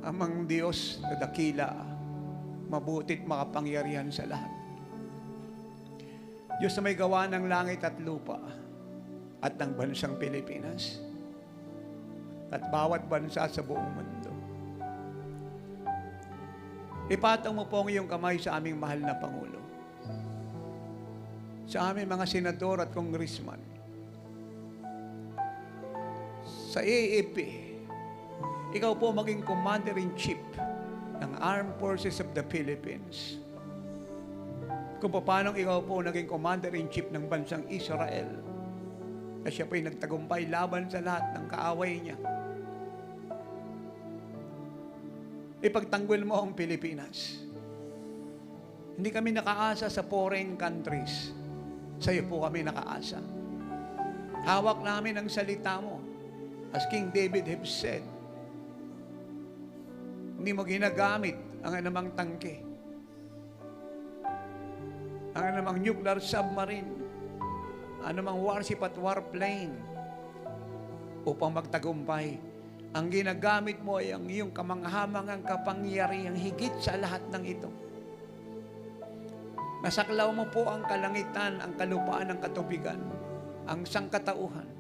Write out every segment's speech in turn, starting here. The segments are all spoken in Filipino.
Amang Diyos na dakila, mabutit makapangyarihan sa lahat. Diyos na may gawa ng langit at lupa at ng bansang Pilipinas at bawat bansa sa buong mundo. Ipatong mo po ang iyong kamay sa aming mahal na Pangulo, sa aming mga senador at congressman, sa AAP. Ikaw po maging Commander-in-Chief ng Armed Forces of the Philippines. Kung paano ikaw po naging Commander-in-Chief ng bansang Israel, na siya po'y nagtagumpay laban sa lahat ng kaaway niya. Ipagtanggol mo ang Pilipinas. Hindi kami nakaasa sa foreign countries. Sa iyo po kami nakaasa. Hawak namin ang salita mo. As King David have said, hindi mo ginagamit ang anumang tangke, ang anumang nuclear submarine, anumang warship at warplane upang magtagumpay. Ang ginagamit mo ay ang iyong kamanghamangang kapangyarihang higit sa lahat ng ito. Nasaklaw mo po ang kalangitan, ang kalupaan, ang katubigan, ang sangkatauhan.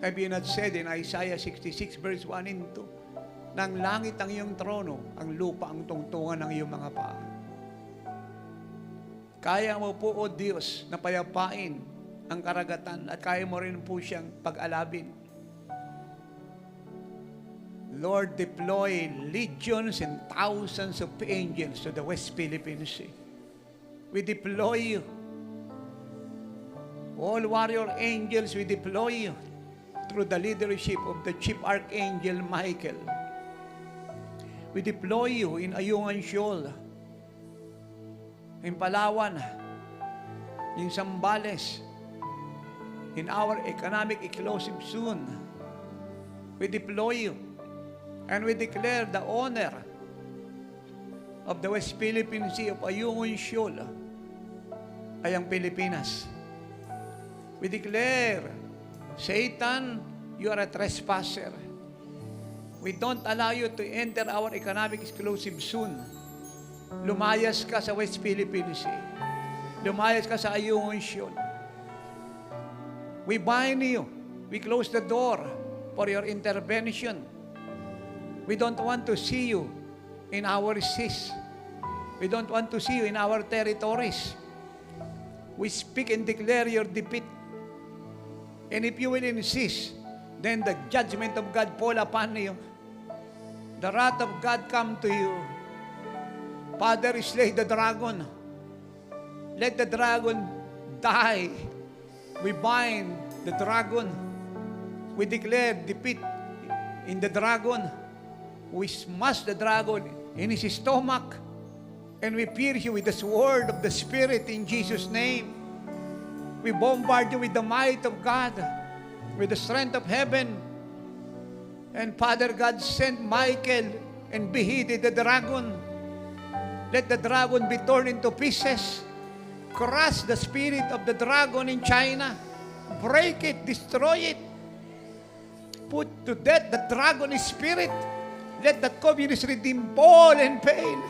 Have you not said in Isaiah 66 verse 1 and 2, ng langit ang iyong trono, ang lupa ang tungtungan ng iyong mga paa. Kaya mo po, O Diyos, na payapain ang karagatan at kaya mo rin po siyang pag-alabin. Lord, deploy legions and thousands of angels to the West Philippine Sea. We deploy you. All warrior angels, we deploy you through the leadership of the Chief Archangel Michael. We deploy you in Ayungan Shoal, in Palawan, in Zambales, in our economic explosive zone. We deploy you, and we declare the honor of the West Philippine Sea of Ayungan Shoal ay ang Pilipinas. We declare, Satan, you are a trespasser. We don't allow you to enter our economic exclusive zone. Lumayas ka sa West Philippine Sea. Lumayas ka sa Ayungan Shoal. We bind you. We close the door for your intervention. We don't want to see you in our seas. We don't want to see you in our territories. We speak and declare your defeat. And if you will insist, then the judgment of God fall upon you. The wrath of God come to you. Father, slay the dragon. Let the dragon die. We bind the dragon. We declare defeat in the dragon. We smash the dragon in his stomach. And we pierce you with the sword of the Spirit in Jesus' name. We bombard you with the might of God, with the strength of heaven. And Father God sent Michael and beheaded the dragon. Let the dragon be torn into pieces. Crush the spirit of the dragon in China. Break it, destroy it. Put to death the dragon spirit. Let that communist regime fall and fail.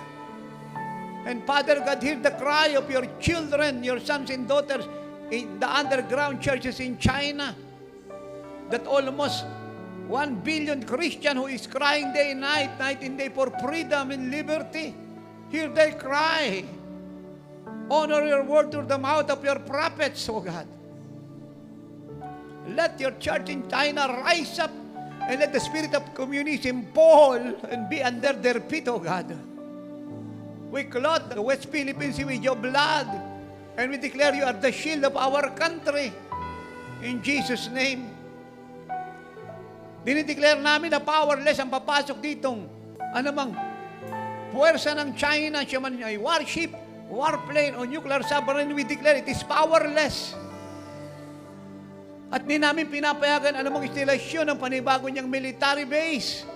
And Father God, hear the cry of your children, your sons and daughters in the underground churches in China, that almost 1 billion Christian who is crying day and night and day for freedom and liberty. Hear their cry. Honor your word through the mouth of your prophets, O God. Let your church in China rise up and let the spirit of communism fall and be under their feet, O God. We clothe the West Philippines with your blood and we declare you are the shield of our country. In Jesus' name. Dinideclare namin na powerless ang papasok ditong anumang puwersa ng China, siya man ay warship, warplane, o nuclear submarine, we declare it is powerless. At di namin pinapayagan anumang instalasyon ng panibago niyang military base.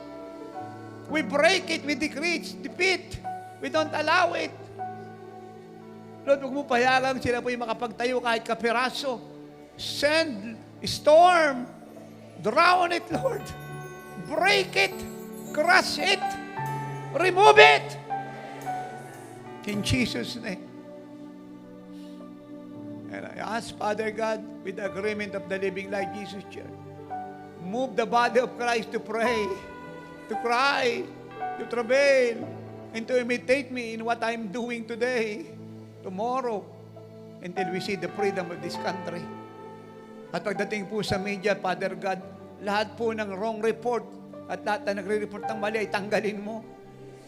We break it, we decree its defeat. We don't allow it. Lord, huwag mo payagan sila po yung makapagtayo kahit kapiraso. Send storm. Drown it, Lord. Break it. Crush it. Remove it! In Jesus' name. And I ask, Father God, with the agreement of the Living Light Jesus Church, move the body of Christ to pray, to cry, to travail, and to imitate me in what I'm doing today, tomorrow, until we see the freedom of this country. At pagdating po sa media, Father God, lahat po ng wrong report at lahat na nagre-report ng mali ay tanggalin mo.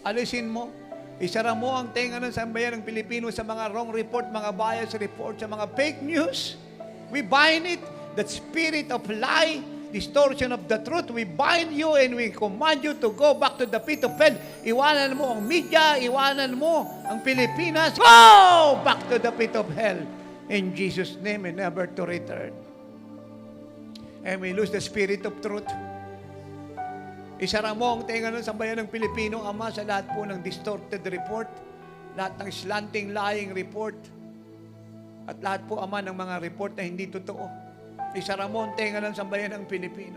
Alisin mo. Isara mo ang tenga ng sambayan ng Pilipino sa mga wrong report, mga bias report, sa mga fake news. We bind it. That spirit of lie, distortion of the truth, we bind you and we command you to go back to the pit of hell. Iwanan mo ang media, iwanan mo ang Pilipinas. Go back to the pit of hell. In Jesus' name and never to return. And we lose the spirit of truth. Isara mo ang tenga ng sambayan ng Pilipino, Ama, sa lahat po ng distorted report, lahat ng slanting, lying report, at lahat po, Ama, ng mga report na hindi totoo. Isara mo ang tenga ng sambayan ng Pilipino.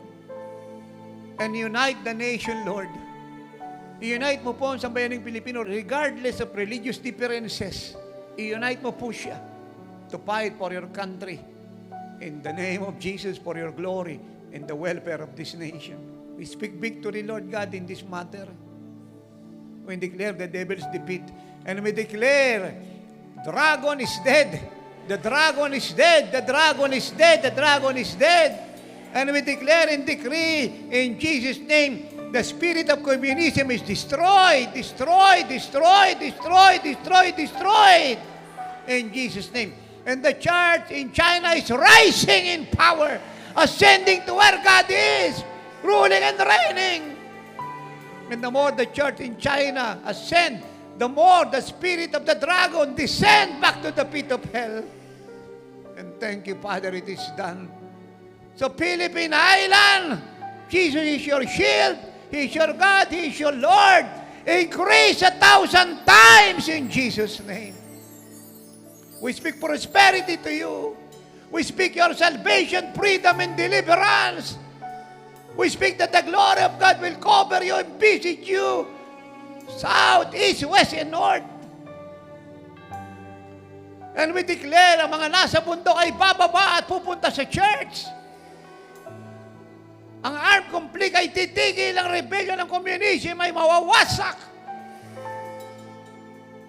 And unite the nation, Lord. I-unite mo po ang sambayan ng Pilipino regardless of religious differences. I-unite mo po siya to fight for your country in the name of Jesus, for your glory and the welfare of this nation. We speak victory, Lord God, in this matter. We declare the devil's defeat. And we declare, dragon is dead. The dragon is dead. The dragon is dead. The dragon is dead. And we declare and decree in Jesus' name, the spirit of communism is destroyed, destroyed, destroyed, destroyed, destroyed, destroyed. In Jesus' name. And the church in China is rising in power, ascending to where God is, ruling and reigning. And the more the church in China ascend, the more the spirit of the dragon descend back to the pit of hell. And thank you, Father, it is done. So Philippine Island, Jesus is your shield, He is your God, He is your Lord. Increase 1,000 times in Jesus' name. We speak prosperity to you. We speak your salvation, freedom, and deliverance. We speak that the glory of God will cover you and visit you, south, east, west, and north. And we declare ang mga nasa bundok ay bababa at pupunta sa church. Ang armed conflict ay titigil, ang rebellion ng communism ay mawawasak.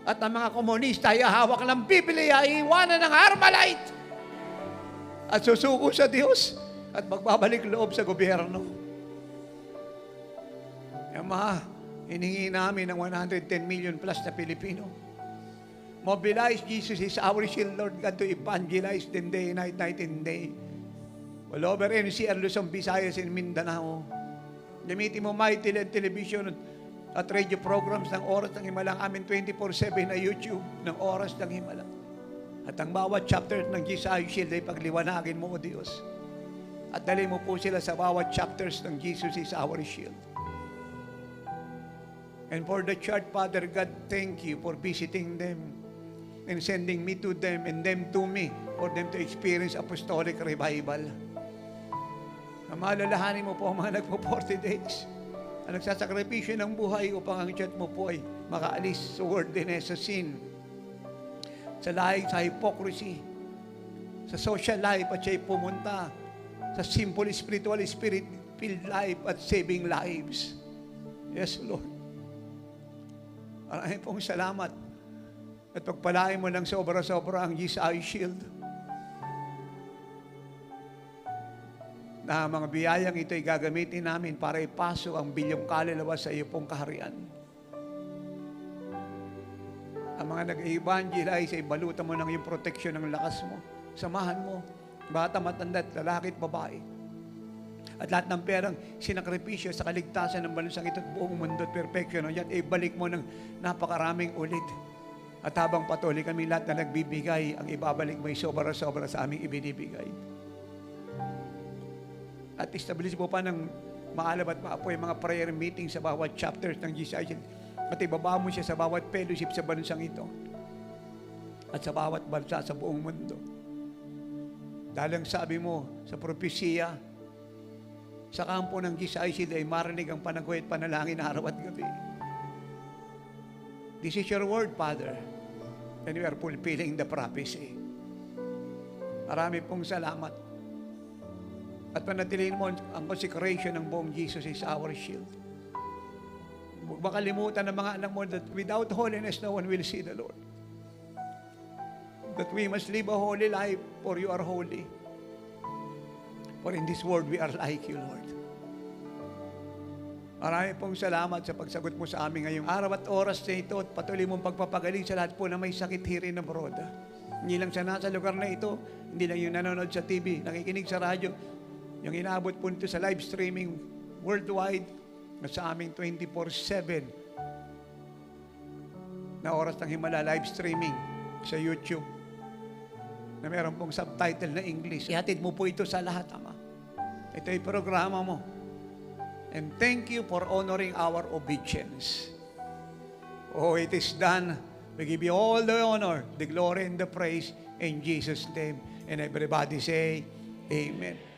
At ang mga komunista ay hawak ng Biblia, iiwanan ng Armalite at susuko sa Diyos at magbabalik loob sa gobyerno. Ama, hiningi namin ng 110 million plus na Pilipino. Mobilize, Jesus is our shield, Lord God, to evangelize them day, night, night, and day. All over NCR, Luzon, Visayas, and Mindanao. Gamitin mo mighty television at radio programs ng Oras ng Himalang, amin 24/7 na YouTube ng Oras ng Himalang. At ang bawat chapter ng Jesus Shield ay pagliwanagin mo, O Diyos. At dali mo po sila sa bawat chapters ng Jesus is our shield. And for the church, Father God, thank you for visiting them and sending me to them and them to me for them to experience apostolic revival. Malalahanin mo po ang mga nagpo-40 days ang nagsasakripisyo ng buhay upang ang church mo po ay makaalis sa worldliness, sa sin, sa lahi, sa hypocrisy, sa social life at siya'y pumunta sa simple spiritual, spirit-filled life at saving lives. Yes, Lord. Maraming pong salamat at pagpalain mo ng sobra-sobra ang GSI Shield na mga biyayang ito ay gagamitin namin para ipasok ang bilyong kaluluwa sa iyo pong kaharian. Ang mga nag-evangelize ay balutan mo ng iyong proteksyon ng lakas mo. Samahan mo, bata, matanda, lalaki at babae. At lahat ng perang sinakripisyo sa kaligtasan ng bansang ito at buong mundo at perfection ng yan, ibalik mo ng napakaraming ulit. At habang patuloy kami lahat na nagbibigay, ang ibabalik mo ay sobra-sobra sa aming ibinibigay. At establish mo pa ng maalab at maapoy mga prayer meeting sa bawat chapters ng GCI. At ibaba mo siya sa bawat fellowship sa bansang ito. At sa bawat bansa sa buong mundo. Dahil ang sabi mo sa propesya, sa kampo ng GCI ay marinig ang panaghoy at panalangin araw at gabi. This is your word, Father. And we are fulfilling the prophecy. Marami pong salamat. At panatilihin mo ang consecration ng buong Jesus is our shield. Huwag makalimutan ng mga anak mo that without holiness, no one will see the Lord. That we must live a holy life, for you are holy. For in this world, we are like you, Lord. Marami pong salamat sa pagsagot mo sa amin ngayong araw at oras na ito at patuloy mong pagpapagaling sa lahat po na may sakit hirin na broda. Hindi lang sa nasa lugar na ito, hindi lang yung nanonood sa TV, nakikinig sa radyo, yung inaabot po nito sa live streaming worldwide at sa aming 24/7 na oras ng Himala live streaming sa YouTube na meron pong subtitle na English. Ihatid mo po ito sa lahat, Ama. Ito ay programa mo. And thank you for honoring our obedience. Oh, it is done. We give you all the honor, the glory, and the praise in Jesus' name. And everybody say, Amen.